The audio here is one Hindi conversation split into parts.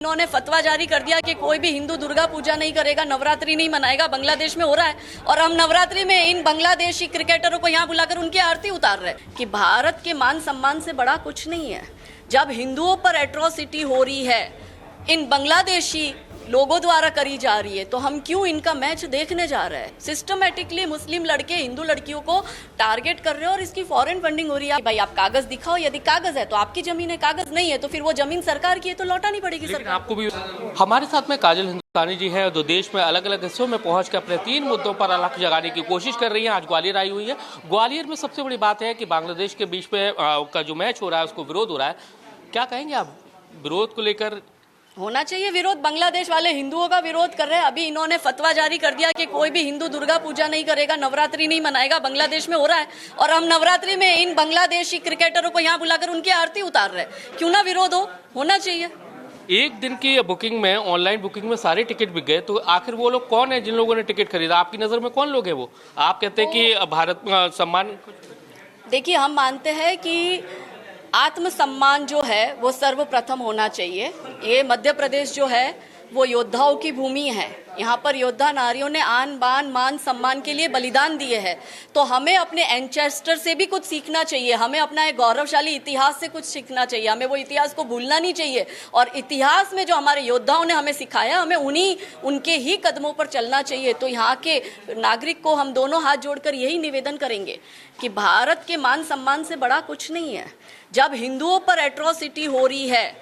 इन्होंने फतवा जारी कर दिया कि कोई भी हिंदू दुर्गा पूजा नहीं करेगा, नवरात्रि नहीं मनाएगा। बांग्लादेश में हो रहा है और हम नवरात्रि में इन बांग्लादेशी क्रिकेटरों को यहाँ बुलाकर उनकी आरती उतार रहे हैं कि भारत के मान सम्मान से बड़ा कुछ नहीं है। जब हिंदुओं पर एट्रोसिटी हो रही है इन बांग्लादेशी लोगों द्वारा करी जा रही है, तो हम क्यों इनका मैच देखने जा रहे हैं। सिस्टमेटिकली मुस्लिम लड़के हिंदू लड़कियों को टारगेट कर रहे हैं और इसकी फॉरेन फंडिंग हो रही है। भाई आप कागज दिखाओ, यदि कागज है तो आपकी जमीन है, कागज नहीं है तो फिर वो जमीन सरकार की है तो लौटानी पड़ेगी सरकार। आपको भी हमारे साथ में काजल हिंदुस्तानी जी हैं जो देश में अलग अलग हिस्सों में पहुंच कर अपने 3 मुद्दों पर अलग जगाने की कोशिश कर रही हैं। आज ग्वालियर आई हुई है। ग्वालियर में सबसे बड़ी बात है कि बांग्लादेश के बीच में का जो मैच हो रहा है उसको विरोध हो रहा है। क्या कहेंगे आप विरोध को लेकर? होना चाहिए विरोध। बांग्लादेश वाले हिंदुओं का विरोध कर रहे हैं। अभी इन्होंने फतवा जारी कर दिया कि कोई भी हिंदू दुर्गा पूजा नहीं करेगा, नवरात्रि नहीं मनाएगा। बांग्लादेश में हो रहा है और हम नवरात्रि में इन बांग्लादेशी क्रिकेटरों को यहाँ बुलाकर उनकी आरती उतार रहे हैं। क्यों ना विरोध हो, होना चाहिए। एक दिन की बुकिंग में, ऑनलाइन बुकिंग में सारे टिकट बिक गए, तो आखिर वो लोग कौन है जिन लोगों ने टिकट खरीदा? आपकी नजर में कौन लोग हैं वो? आप कहते हैं कि भारत सम्मान। देखिए, हम मानते हैं कि आत्मसम्मान जो है वो सर्वप्रथम होना चाहिए। ये मध्य प्रदेश जो है वो योद्धाओं की भूमि है। यहाँ पर योद्धा नारियों ने आन बान मान सम्मान के लिए बलिदान दिए हैं। तो हमें अपने एंसेस्टर से भी कुछ सीखना चाहिए। हमें अपना एक गौरवशाली इतिहास से कुछ सीखना चाहिए। हमें वो इतिहास को भूलना नहीं चाहिए और इतिहास में जो हमारे योद्धाओं ने हमें सिखाया, हमें उनके ही कदमों पर चलना चाहिए। तो यहाँ के नागरिक को हम दोनों हाथ जोड़कर यही निवेदन करेंगे कि भारत के मान सम्मान से बड़ा कुछ नहीं है। जब हिंदुओं पर एट्रोसिटी हो रही है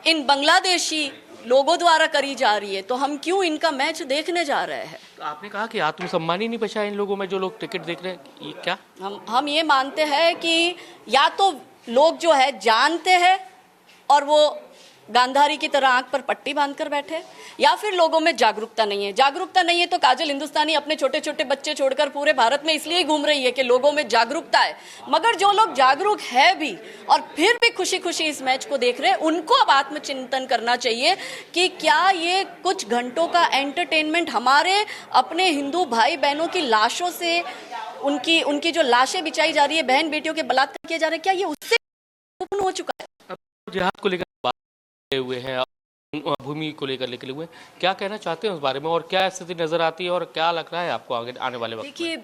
इन बांग्लादेशी लोगों द्वारा करी जा रही है, तो हम क्यों इनका मैच देखने जा रहे हैं। तो आपने कहा कि आत्मसम्मान ही नहीं बचा इन लोगों में जो लोग टिकट देख रहे हैं, ये क्या? हम ये मानते हैं कि या तो लोग जो है जानते हैं और वो गांधारी की तरह आंख पर पट्टी बांधकर बैठे, या फिर लोगों में जागरूकता नहीं है। जागरूकता नहीं है तो काजल हिंदुस्तानी अपने छोटे छोटे बच्चे छोड़कर पूरे भारत में इसलिए घूम रही है कि लोगों में जागरूकता है। मगर जो लोग जागरूक है भी और फिर भी खुशी खुशी इस मैच को देख रहे हैं, उनको अब आत्मचिंतन करना चाहिए कि क्या ये कुछ घंटों का एंटरटेनमेंट हमारे अपने हिंदू भाई बहनों की लाशों से, उनकी जो लाशें बिछाई जा रही है, बहन बेटियों के बलात्कार किए जा रहे हैं, क्या ये उससे हो चुका है? जिहाद को लेकर हुए हैं, भूमि को लेकर निकले हुए, क्या कहना चाहते हैं उस बारे में और क्या स्थिति नजर आती है और क्या लग रहा है आपको आगे आने वाले वक्त? देखिए,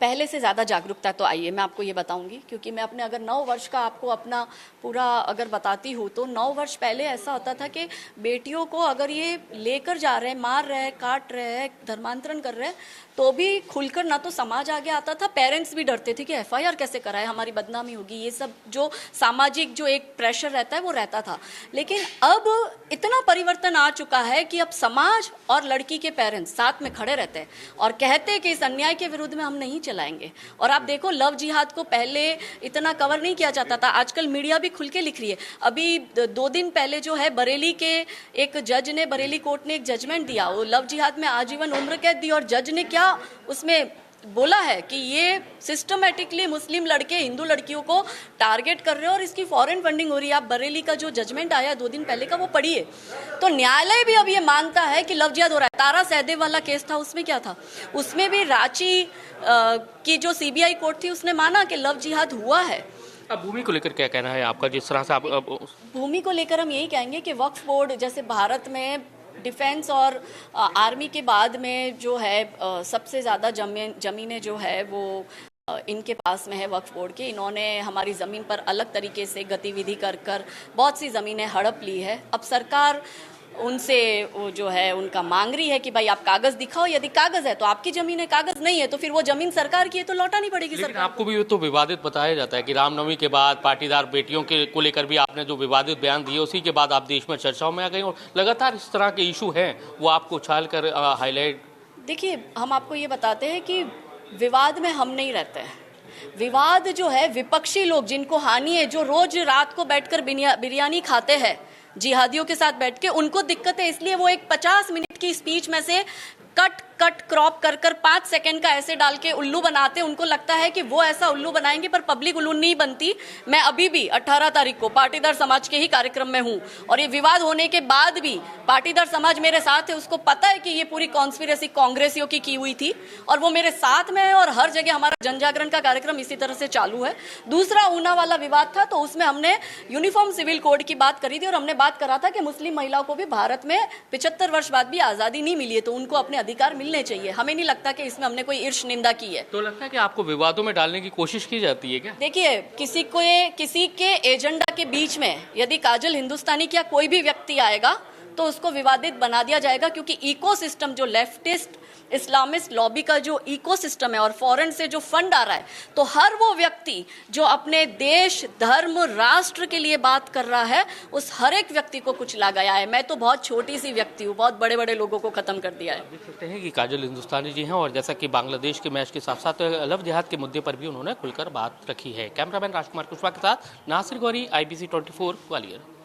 पहले से ज़्यादा जागरूकता तो आई है, मैं आपको ये बताऊंगी। क्योंकि मैं अपने अगर 9 वर्ष का आपको अपना पूरा अगर बताती हूँ तो 9 वर्ष पहले ऐसा होता था कि बेटियों को अगर ये लेकर जा रहे हैं, मार रहे हैं, काट रहे हैं, धर्मांतरण कर रहे हैं, तो भी खुलकर ना तो समाज आगे आता था, पेरेंट्स भी डरते थे कि FIR कैसे कराए, हमारी बदनामी होगी। ये सब जो सामाजिक जो एक प्रेशर रहता है वो रहता था। लेकिन अब इतना परिवर्तन आ चुका है कि अब समाज और लड़की के पेरेंट्स साथ में खड़े रहते हैं और कहते हैं कि इस अन्याय के विरुद्ध में हम नहीं चलाएंगे। और आप देखो, लव जिहाद को पहले इतना कवर नहीं किया जाता था, आजकल मीडिया भी खुल के लिख रही है। अभी 2 दिन पहले जो है बरेली के एक जज ने, बरेली कोर्ट ने एक जजमेंट दिया, वो लव जिहाद में आजीवन उम्र कैद दी। और जज ने क्या उसमें बोला है कि ये सिस्टमेटिकली मुस्लिम लड़के हिंदू लड़कियों को टारगेट कर रहे हैं और इसकी फॉरेन फंडिंग हो रही है। आप बरेली का जो जजमेंट आया 2 दिन पहले का वो पढ़िए। तो न्यायालय भी अब ये मानता है कि लव जिहाद हो रहा है। तारा सहदेव वाला केस था, उसमें क्या था? उसमें भी रांची की जो CBI कोर्ट थी उसने माना कि लव जिहाद हुआ है। अब भूमि को लेकर क्या कहना है आपका? जिस तरह से आप भूमि को लेकर हम यही कहेंगे कि वक्फ बोर्ड, जैसे भारत में डिफेंस और आर्मी के बाद में जो है सबसे ज़्यादा ज़मीनें जो है वो इनके पास में है, वक्फ बोर्ड के। इन्होंने हमारी ज़मीन पर अलग तरीके से गतिविधि कर बहुत सी ज़मीनें हड़प ली है। अब सरकार उनसे वो जो है उनका मांग रही है कि भाई आप कागज दिखाओ, यदि कागज है तो आपकी जमीन है, कागज नहीं है तो फिर वो जमीन सरकार की है तो लौटानी पड़ेगी सरकार। आपको भी तो विवादित बताया जाता है कि रामनवमी के बाद पाटीदार बेटियों के को लेकर भी आपने जो विवादित बयान दिए, उसी के बाद आप देश में चर्चाओं में आ गए और लगातार इस तरह के इशू हैं वो आपको उछाल कर हाईलाइट। देखिए, हम आपको ये बताते हैं कि विवाद में हम नहीं रहते हैं। विवाद जो है विपक्षी लोग जिनको हानि है, जो रोज रात को बैठकर बिरयानी खाते हैं जिहादियों के साथ बैठ के, उनको दिक्कत है। इसलिए वो एक 50 मिनट की स्पीच में से कट कट क्रॉप कर कर 5 सेकंड का ऐसे डाल के उल्लू बनाते, उनको लगता है कि वो ऐसा उल्लू बनाएंगे, पर पब्लिक उल्लू नहीं बनती। मैं अभी भी 18 तारीख को पाटीदार समाज के ही कार्यक्रम में हूँ, और ये विवाद होने के बाद भी पाटीदार समाज मेरे साथ है। उसको पता है कि ये पूरी कॉन्स्पिरेसी कांग्रेसियों की हुई थी, और वो मेरे साथ में है, और हर जगह हमारा जन जागरण का कार्यक्रम इसी तरह से चालू है। दूसरा ऊना वाला विवाद था, तो उसमें हमने यूनिफॉर्म सिविल कोड की बात करी थी, और हमने बात करा था कि मुस्लिम महिलाओं को भी भारत में 75 वर्ष बाद भी आजादी नहीं मिली है, तो उनको अपने अधिकार मिलने चाहिए। हमें नहीं लगता कि इसमें हमने कोई ईर्ष्या निंदा की है। तो लगता है कि आपको विवादों में डालने की कोशिश की जाती है क्या? देखिए, किसी के एजेंडा के बीच में यदि काजल हिंदुस्तानी क्या कोई भी व्यक्ति आएगा तो उसको विवादित बना दिया जाएगा, क्योंकि इकोसिस्टम जो लेफ्टिस्ट इस्लामिस्ट लॉबी का जो इकोसिस्टम है और फॉरेन से जो फंड आ रहा है, तो हर वो व्यक्ति जो अपने देश, धर्म, राष्ट्र के लिए बात कर रहा है, उस हर एक व्यक्ति को कुचला गया है। मैं तो बहुत छोटी सी व्यक्ति हूँ, बहुत बड़े बड़े लोगों को खत्म कर दिया है। देख सकते हैं कि काजल हिंदुस्तानी जी हैं, और जैसा कि बांग्लादेश के मैच के साथ साथ लव जिहाद के मुद्दे पर भी उन्होंने खुलकर बात रखी है। कैमरामैन राजकुमार कुशवाहा के साथ नासिर गौरी, IBC 24 ग्वालियर।